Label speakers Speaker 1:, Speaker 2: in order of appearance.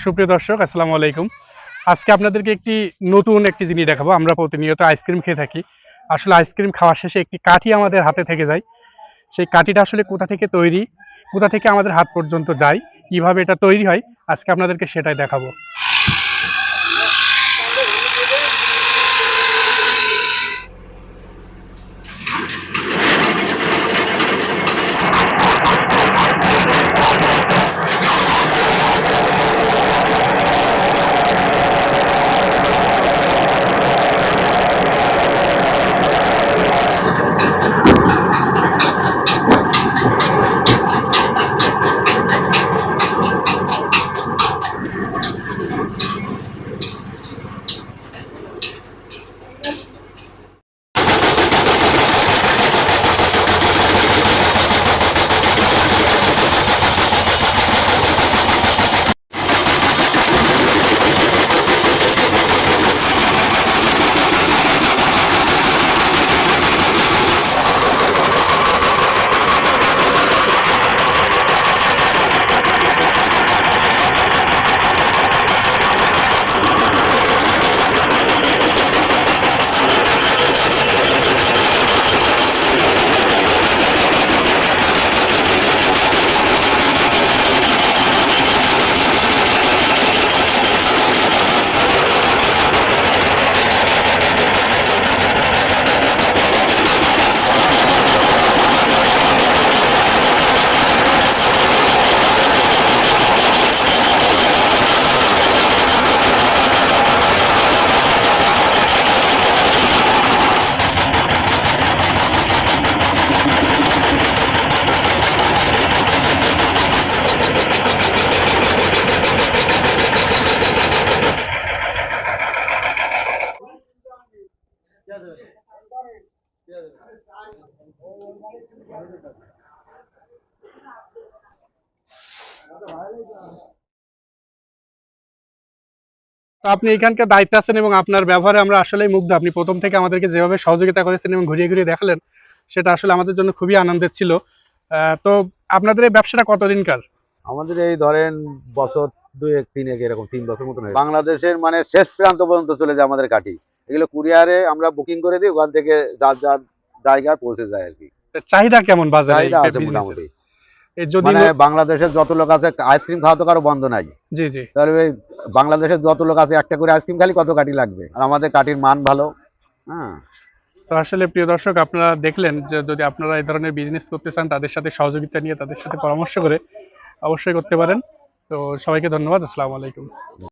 Speaker 1: সুপ্রিয় দর্শক, আসসালামু আলাইকুম। আজকে আপনাদেরকে নতুন একটি জিনিস দেখাবো। আমরা প্রতিনিয়ত আইসক্রিম খেয়ে থাকি। আসলে আইসক্রিম খাওয়ার শেষে একটি কাঠি আমাদের হাতে থেকে যায়। সেই কাঠিটা আসলে কোথা থেকে তৈরি, কোথা থেকে আমাদের হাত পর্যন্ত যায়, কিভাবে এটা তৈরি হয়, আজকে আপনাদেরকে সেটাই দেখাবো। তো আপনি এখানকার দায়িত্বে আছেন এবং আপনার ব্যবহারে আমরা আসলেই মুগ্ধ। আপনি প্রথম থেকে আমাদেরকে যেভাবে সহযোগিতা করেছেন এবং ঘুরিয়ে ঘুরিয়ে দেখালেন, সেটা আসলে আমাদের জন্য খুবই আনন্দের ছিল। তো আপনাদের এই ব্যবসাটা কতদিনকার?
Speaker 2: আমাদের এই ধরেন বছর 2-1-3 এরকম 3 বছর মতন হয়েছে। বাংলাদেশের মানে শেষ প্রান্ত পর্যন্ত চলে যায় আমাদের কাঠি। এগুলো কুরিয়ারে আমরা বুকিং করে দিই, ওখান থেকে যার যার জায়গায় পৌঁছে যায় আর কি।
Speaker 1: চাহিদা কেমন বাজারে?
Speaker 2: চাহিদা আছে মোটামুটি।
Speaker 1: যদি
Speaker 2: মানে বাংলাদেশের যত লোক আছে আইসক্রিম খাওয়া তো কারো বন্ধ নাই।
Speaker 1: জি জি।
Speaker 2: তাহলে ওই বাংলাদেশের যত লোক আছে একটা করে আইসক্রিম খালি কত কাঠি লাগবে, আর আমাদের কাঠির মান ভালো। হ্যাঁ,
Speaker 1: তো আসলে প্রিয় দর্শক, আপনারা দেখলেন যে যদি আপনারা এই ধরনের বিজনেস করতে চান, তাদের সাথে সহযোগিতা নিয়ে তাদের সাথে পরামর্শ করে অবশ্যই করতে পারেন। তো সবাইকে ধন্যবাদ। আসসালামু আলাইকুম।